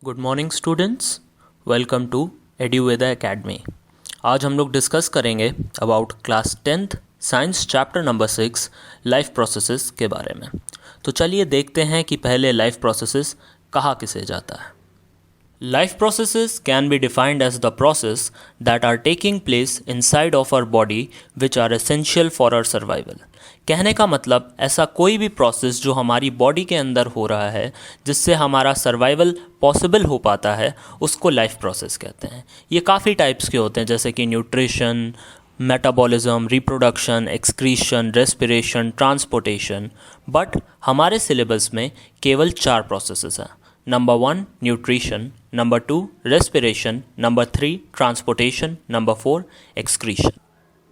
Good morning students, welcome to Eduveda Academy. आज हम लोग डिस्कस करेंगे about class 10th science chapter number 6 life processes के बारे में। तो चलिए देखते हैं कि पहले लाइफ प्रोसेसेस कहा किसे जाता है। Life processes can be defined as the process that are taking place inside of our body which are essential for our survival। कहने का मतलब ऐसा कोई भी प्रोसेस जो हमारी बॉडी के अंदर हो रहा है जिससे हमारा सर्वाइवल पॉसिबल हो पाता है उसको लाइफ प्रोसेस कहते हैं। ये काफ़ी टाइप्स के होते हैं जैसे कि nutrition, metabolism, reproduction, excretion, respiration, transportation. But हमारे सिलेबस में केवल 4 प्रोसेसेस हैं। Number 1 nutrition, number 2 respiration, number 3 transportation, number 4 excretion.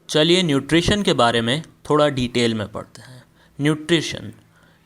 चलिए न्यूट्रिशन के बारे में थोड़ा डिटेल में पढ़ते हैं।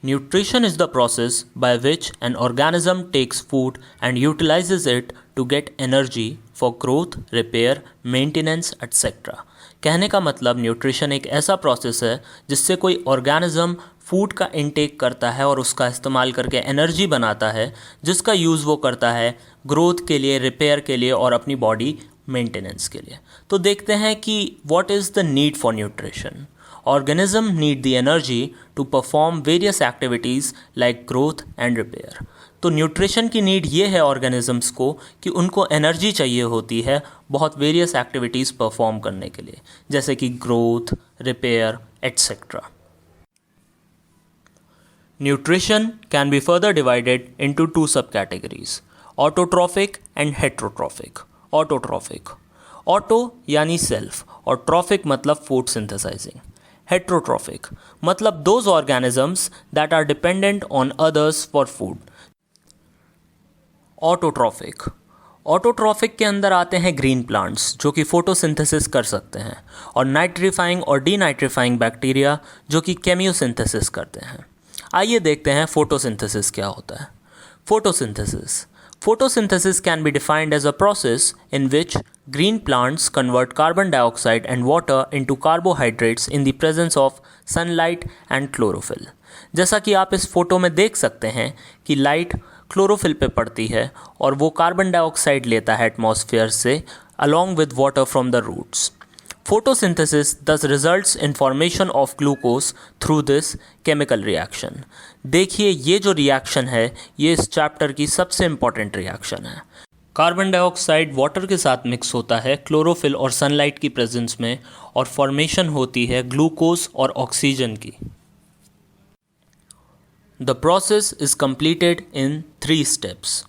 Nutrition is the process by which an organism takes food and utilises it to get energy for growth, repair, maintenance etcetera. कहने का मतलब न्यूट्रिशन एक ऐसा प्रोसेस है जिससे कोई ऑर्गेनिज्म फूड का इनटेक करता है और उसका इस्तेमाल करके एनर्जी बनाता है जिसका यूज़ वो करता है ग्रोथ के लिए, रिपेयर के लिए और अपनी बॉडी मेंटेनेंस के लिए। तो देखते हैं कि what is the need for nutrition. Organism need the energy to perform various activities like growth and repair. तो न्यूट्रिशन की नीड ये है ऑर्गेनिजम्स को कि उनको एनर्जी चाहिए होती है बहुत वेरियस एक्टिविटीज़ परफॉर्म करने के लिए, जैसे कि growth, repair etcetera. Nutrition can be further divided into 2 subcategories, autotrophic and heterotrophic। Autotrophic, auto यानी self और trophic मतलब food synthesizing। Heterotrophic मतलब those organisms that are dependent on others for food। Autotrophic के अंदर आते हैं ग्रीन प्लांट्स जो कि फोटोसिंथेसिस कर सकते हैं, और नाइट्रीफाइंग और डीनाइट्रीफाइंग बैक्टीरिया जो कि केमियोसिंथेसिस करते हैं। आइए देखते हैं फोटोसिंथेसिस क्या होता है। Photosynthesis can be defined as a process in which green plants convert carbon dioxide and water into carbohydrates in the presence of sunlight and chlorophyll. जैसा कि आप इस फोटो में देख सकते हैं कि लाइट क्लोरोफिल पे पड़ती है और वो कार्बन डाइऑक्साइड लेता है एटमॉस्फेयर से along with water from the roots. Photosynthesis thus results in formation of glucose through this chemical reaction। देखिए ये जो रिएक्शन है ये इस चैप्टर की सबसे इम्पॉर्टेंट रिएक्शन है। कार्बन डाइऑक्साइड वाटर के साथ मिक्स होता है क्लोरोफिल और सनलाइट की प्रेजेंस में और फॉर्मेशन होती है ग्लूकोज और ऑक्सीजन की। The process is completed in 3 steps.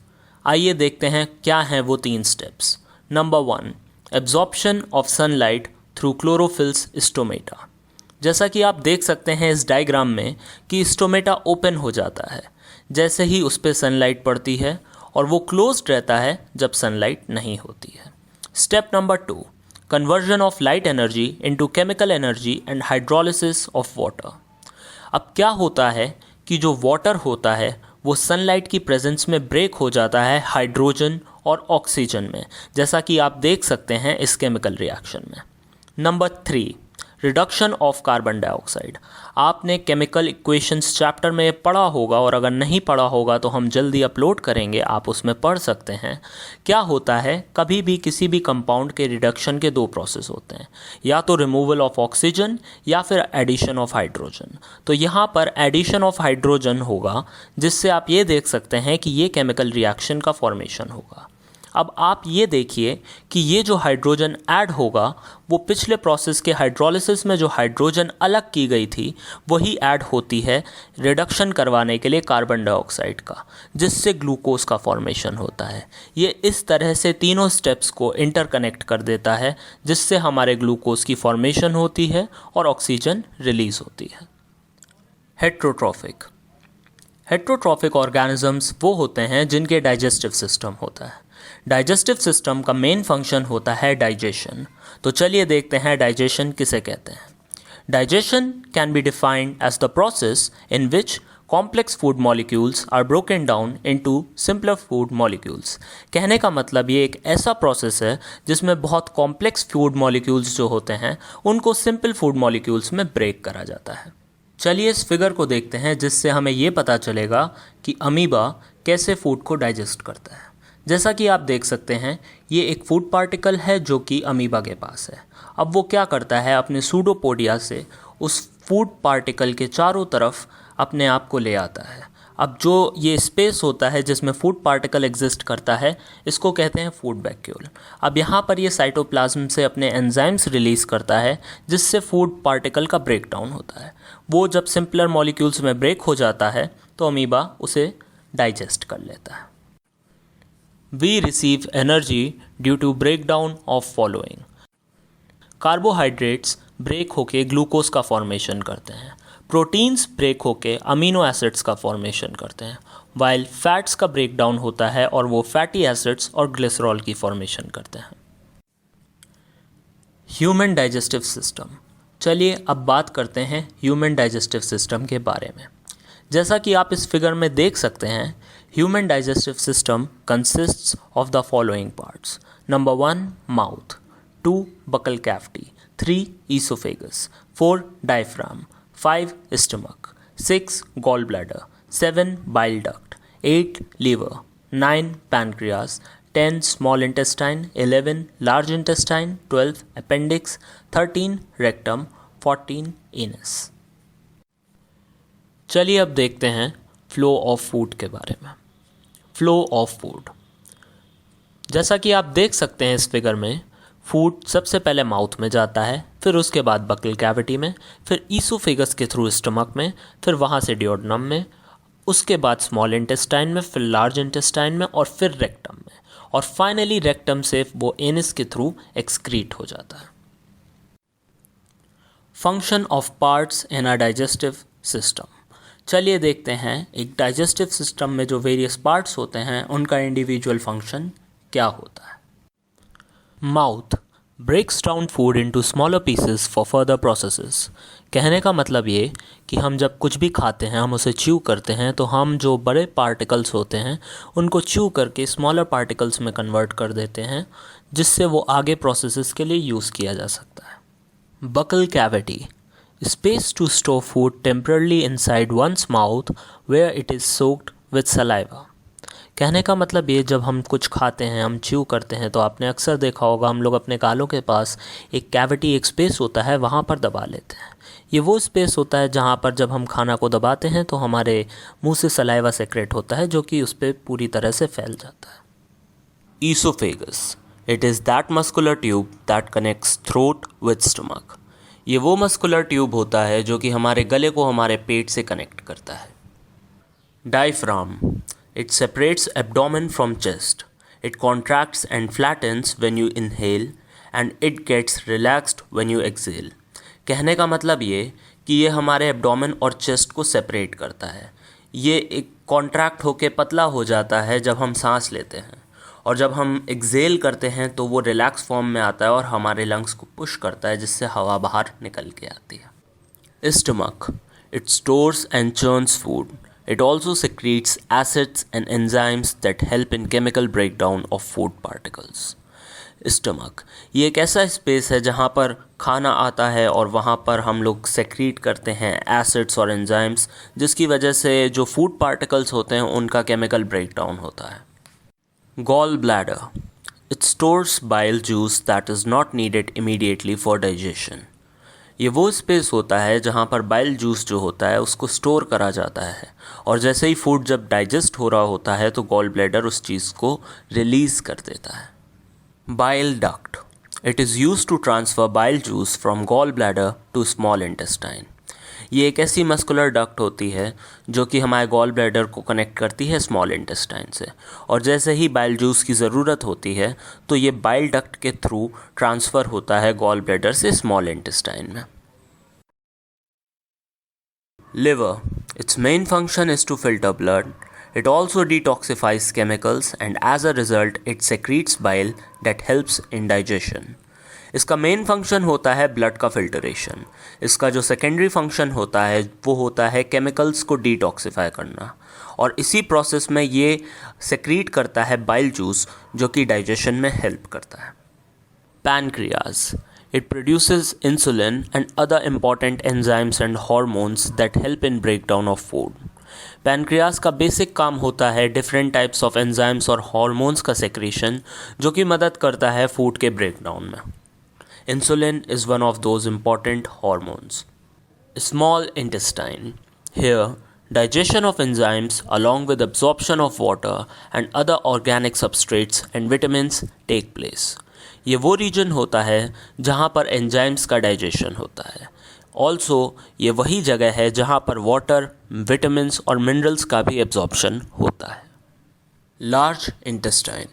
आइए देखते हैं क्या हैं वो 3 steps. Number 1 absorption of sunlight through chlorophylls stomata. जैसा कि आप देख सकते हैं इस डायग्राम में कि स्टोमेटा ओपन हो जाता है जैसे ही उस पर सनलाइट पड़ती है और वो क्लोज्ड रहता है जब सनलाइट नहीं होती है। Step number 2 conversion of light energy into chemical energy and hydrolysis of water. अब क्या होता है कि जो वाटर होता है वो सनलाइट की प्रेजेंस में ब्रेक हो जाता है हाइड्रोजन और ऑक्सीजन में, जैसा कि आप देख सकते हैं इस केमिकल रिएक्शन में। Number 3 reduction of carbon dioxide. आपने केमिकल इक्वेशंस चैप्टर में पढ़ा होगा और अगर नहीं पढ़ा होगा तो हम जल्दी अपलोड करेंगे, आप उसमें पढ़ सकते हैं। क्या होता है, कभी भी किसी भी कंपाउंड के रिडक्शन के 2 प्रोसेस होते हैं, या तो रिमूवल ऑफ ऑक्सीजन या फिर एडिशन ऑफ हाइड्रोजन। तो यहाँ पर एडिशन ऑफ हाइड्रोजन होगा जिससे आप ये देख सकते हैं कि ये केमिकल रिएक्शन का फॉर्मेशन होगा। अब आप ये देखिए कि ये जो हाइड्रोजन ऐड होगा वो पिछले प्रोसेस के हाइड्रोलिसिस में जो हाइड्रोजन अलग की गई थी वही ऐड होती है रिडक्शन करवाने के लिए कार्बन डाइऑक्साइड का, जिससे ग्लूकोज का फॉर्मेशन होता है। ये इस तरह से तीनों स्टेप्स को इंटरकनेक्ट कर देता है जिससे हमारे ग्लूकोज की फॉर्मेशन होती है और ऑक्सीजन रिलीज होती है। हेट्रोट्रॉफिक ऑर्गेनिजम्स वो होते हैं जिनके डाइजेस्टिव सिस्टम होता है। डाइजेस्टिव सिस्टम का मेन फंक्शन होता है डाइजेशन। तो चलिए देखते हैं डाइजेशन किसे कहते हैं। Digestion can be defined as the process in which complex food molecules are broken down into simpler food molecules. कहने का मतलब ये एक ऐसा प्रोसेस है जिसमें बहुत कॉम्प्लेक्स फूड मॉलिक्यूल्स जो होते हैं उनको सिंपल फूड मॉलिक्यूल्स में ब्रेक करा जाता है। चलिए इस फिगर को देखते हैं जिससे हमें ये पता चलेगा कि अमीबा कैसे फूड को डाइजेस्ट करता है। जैसा कि आप देख सकते हैं ये एक फूड पार्टिकल है जो कि अमीबा के पास है। अब वो क्या करता है, अपने सूडोपोडिया से उस फूड पार्टिकल के चारों तरफ अपने आप को ले आता है। अब जो ये स्पेस होता है जिसमें फूड पार्टिकल एग्जिस्ट करता है, इसको कहते हैं फूड वैक्यूल। अब यहाँ पर ये साइटोप्लाज्म से अपने एंजाइम्स रिलीज़ करता है जिससे फूड पार्टिकल का ब्रेक डाउन होता है। वो जब सिंपलर मॉलिक्यूल्स में ब्रेक हो जाता है तो अमीबा उसे डाइजेस्ट कर लेता है। We receive energy due to break down of following. Carbohydrates break होके ग्लूकोज का फॉर्मेशन करते हैं, प्रोटीन्स ब्रेक होके अमीनो एसिड्स का फॉर्मेशन करते हैं, वाइल फैट्स का ब्रेक डाउन होता है और वो फैटी एसिड्स और ग्लिसरॉल की फॉर्मेशन करते हैं। Human digestive system. चलिए अब बात करते हैं ह्यूमन डाइजेस्टिव सिस्टम के बारे में। जैसा कि आप इस फिगर में देख सकते हैं, human digestive system consists of the following parts. Number 1 mouth, 2 buccal cavity, 3 oesophagus, 4 diaphragm, 5 stomach, 6 gallbladder, 7 bile duct, 8 liver, 9 pancreas, 10 small intestine, 11 large intestine, 12 appendix, 13 rectum, 14 anus। चलिए अब देखते हैं फ्लो ऑफ फूड के बारे में। फ्लो ऑफ फूड, जैसा कि आप देख सकते हैं इस फिगर में, फूड सबसे पहले माउथ में जाता है, फिर उसके बाद बकल कैविटी में, फिर ईसोफेगस के थ्रू स्टमक में, फिर वहाँ से डियोडनम में, उसके बाद स्मॉल इंटेस्टाइन में, फिर लार्ज इंटेस्टाइन में और फिर रेक्टम में, और फाइनली रेक्टम से वो एनिस के थ्रू एक्सक्रीट हो जाता है। Function of parts in a digestive system. चलिए देखते हैं एक डाइजेस्टिव सिस्टम में जो वेरियस पार्ट्स होते हैं उनका इंडिविजुअल फंक्शन क्या होता है। Mouth breaks down food into smaller pieces for further processes. कहने का मतलब ये कि हम जब कुछ भी खाते हैं, हम उसे च्यू करते हैं, तो हम जो बड़े पार्टिकल्स होते हैं उनको च्यू करके स्मॉलर पार्टिकल्स में कन्वर्ट कर देते हैं, जिससे वो आगे प्रोसेसेस के लिए यूज़ किया जा सकता है। Buccal cavity, space to store food temporarily inside one's mouth where it is soaked with saliva. कहने का मतलब ये, जब हम कुछ खाते हैं, हम च्यू करते हैं, तो आपने अक्सर देखा होगा हम लोग अपने गालों के पास एक कैविटी, एक स्पेस होता है, वहाँ पर दबा लेते हैं। ये वो स्पेस होता है जहाँ पर जब हम खाना को दबाते हैं तो हमारे मुंह से सलाइवा सेक्रेट होता है जो कि उस पर पूरी तरह से फैल जाता है। Oesophagus, it is that muscular tube that connects throat with stomach. ये वो मस्कुलर ट्यूब होता है जो कि हमारे गले को हमारे पेट से कनेक्ट करता है। Diaphragm, it separates abdomen from chest. It contracts and flattens when you inhale and it gets relaxed when you exhale. कहने का मतलब ये कि ये हमारे एब्डोमेन और चेस्ट को सेपरेट करता है। ये एक कॉन्ट्रैक्ट होके पतला हो जाता है जब हम सांस लेते हैं, और जब हम एक्सेल करते हैं तो वो रिलैक्स फॉर्म में आता है और हमारे लंग्स को पुश करता है जिससे हवा बाहर निकल के आती है। Stomach, it stores and churns food. It also secretes acids and enzymes that help in chemical breakdown of food particles. Stomach, ये एक ऐसा स्पेस है जहाँ पर खाना आता है और वहाँ पर हम लोग सेक्रीट करते हैं एसिड्स और एंजाइम्स, जिसकी वजह से जो फूड पार्टिकल्स होते हैं उनका केमिकल ब्रेकडाउन होता है। Gall bladder, it stores bile juice that is not needed immediately for digestion. ये वो स्पेस होता है जहाँ पर बाइल जूस जो होता है उसको स्टोर करा जाता है, और जैसे ही फूड जब डाइजेस्ट हो रहा होता है तो गॉल ब्लैडर उस चीज़ को रिलीज़ कर देता है। Bile duct, it is used to transfer bile juice from gall bladder to small intestine. ये एक ऐसी मस्कुलर डक्ट होती है जो कि हमारे गॉल ब्लैडर को कनेक्ट करती है स्मॉल इंटेस्टाइन से, और जैसे ही बाइल जूस की ज़रूरत होती है तो ये बाइल डक्ट के थ्रू ट्रांसफ़र होता है गॉल ब्लैडर से स्मॉल इंटेस्टाइन में। Liver, its main function is to filter blood. It also detoxifies chemicals and as a result it secretes bile that helps in digestion. इसका main function होता है blood का filtration. इसका जो secondary function होता है वो होता है केमिकल्स को डिटॉक्सिफाई करना, और इसी प्रोसेस में ये सेक्रीट करता है बाइल जूस जो कि डाइजेशन में हेल्प करता है. Pancreas, it produces insulin and other important enzymes and hormones that help in breakdown of food. Pancreas का बेसिक काम होता है डिफरेंट टाइप्स ऑफ एंजाइम्स और हार्मोन्स का सेक्रेशन, जो कि मदद करता है फूड के ब्रेकडाउन में। Insulin is one of those important hormones. Small intestine, here digestion of enzymes along with absorption of water and other organic substrates and vitamins take place। ये वो रीजन होता है जहाँ पर एंजाइम्स का डाइजेशन होता है। ऑल्सो ये वही जगह है जहाँ पर वाटर, विटामिन्स और मिनरल्स का भी एब्जॉर्प्शन होता है। Large intestine,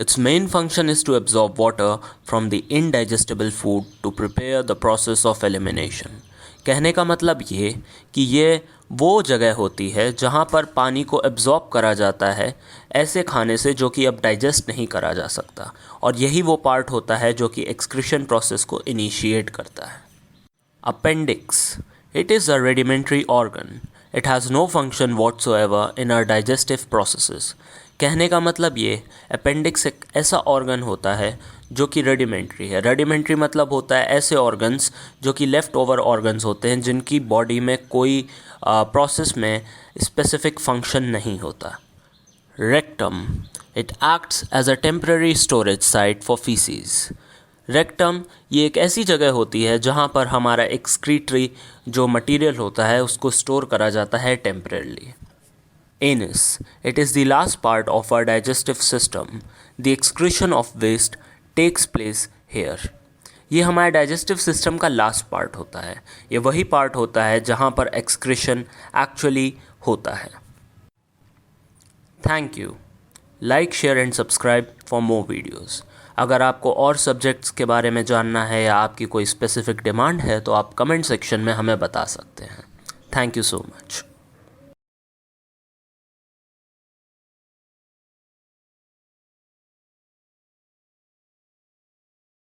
its main function is to absorb water from the indigestible food to prepare the process of elimination। कहने का मतलब ये कि ये वो जगह होती है जहाँ पर पानी को एब्जॉर्ब करा जाता है ऐसे खाने से जो कि अब डाइजेस्ट नहीं करा जा सकता, और यही वो पार्ट होता है जो कि एक्सक्रीशन प्रोसेस को इनिशिएट करता है। Appendix, it is a rudimentary organ, it has no function whatsoever in our digestive processes. कहने का मतलब ये अपेंडिक्स एक ऐसा ऑर्गन होता है जो कि रेडिमेंट्री है। रेडिमेंट्री मतलब होता है ऐसे ऑर्गन्स जो कि लेफ़्ट ओवर ऑर्गन्स होते हैं जिनकी बॉडी में कोई प्रोसेस में स्पेसिफिक फंक्शन नहीं होता। Rectum, it acts as a temporary storage site for faeces. Rectum ये एक ऐसी जगह होती है जहाँ पर हमारा एक्सक्रीटरी जो मटेरियल होता है उसको स्टोर करा जाता है temporarily. Anus, it is the last part of our digestive system. The excretion of waste takes place here। ये हमारे डाइजेस्टिव सिस्टम का लास्ट पार्ट होता है। ये वही पार्ट होता है जहाँ पर एक्सक्रीशन एक्चुअली होता है। Thank you. Like, share and subscribe for more videos. अगर आपको और सब्जेक्ट्स के बारे में जानना है या आपकी कोई स्पेसिफिक डिमांड है तो आप कमेंट सेक्शन में हमें बता सकते हैं। Thank you so much.